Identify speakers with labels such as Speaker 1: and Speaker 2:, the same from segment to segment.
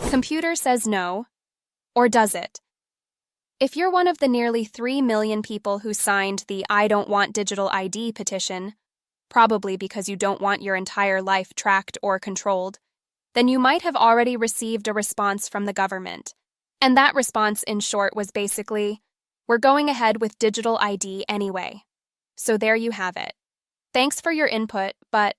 Speaker 1: Computer says no, or does it? If you're one of the nearly 3 million people who signed the I don't want digital ID petition, probably because you don't want your entire life tracked or controlled, then you might have already received a response from the government. And that response, in short, was basically, we're going ahead with digital ID anyway. So there you have it. Thanks for your input, but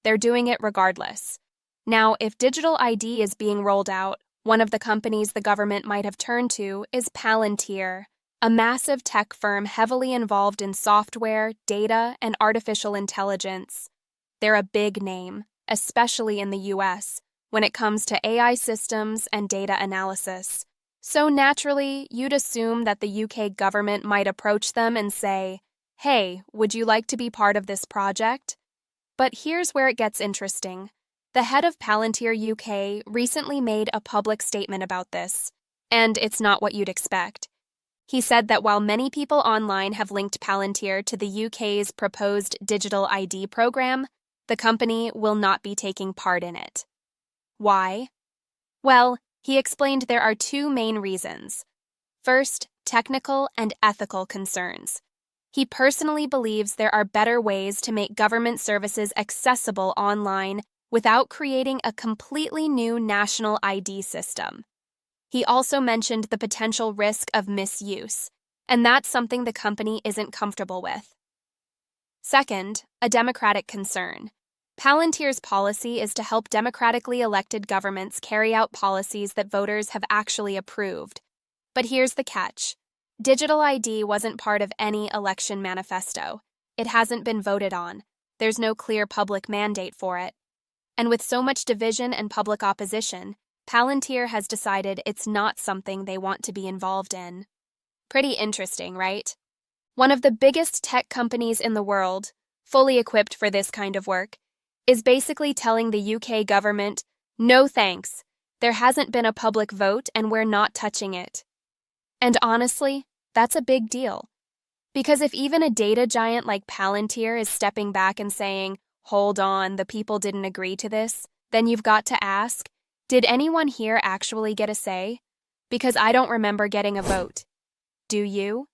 Speaker 1: they're doing it regardless. Now, if digital ID is being rolled out, one of the companies the government might have turned to is Palantir, a massive tech firm heavily involved in software, data, and artificial intelligence. They're a big name, especially in the US, when it comes to AI systems and data analysis. So naturally, you'd assume that the UK government might approach them and say, "Hey, would you like to be part of this project?" But here's where it gets interesting. The head of Palantir UK recently made a public statement about this, and it's not what you'd expect. He said that while many people online have linked Palantir to the UK's proposed digital ID program, the company will not be taking part in it. Why? Well, he explained there are two main reasons. First, technical and ethical concerns. He personally believes there are better ways to make government services accessible online without creating a completely new national ID system. He also mentioned the potential risk of misuse, and that's something the company isn't comfortable with. Second, a democratic concern. Palantir's policy is to help democratically elected governments carry out policies that voters have actually approved. But here's the catch. Digital ID wasn't part of any election manifesto. It hasn't been voted on. There's no clear public mandate for it. And with so much division and public opposition, Palantir has decided it's not something they want to be involved in. Pretty interesting, right? One of the biggest tech companies in the world, fully equipped for this kind of work, is basically telling the UK government, no thanks, there hasn't been a public vote and we're not touching it. And honestly, that's a big deal. Because if even a data giant like Palantir is stepping back and saying, hold on, the people didn't agree to this, then you've got to ask, did anyone here actually get a say? Because I don't remember getting a vote. Do you?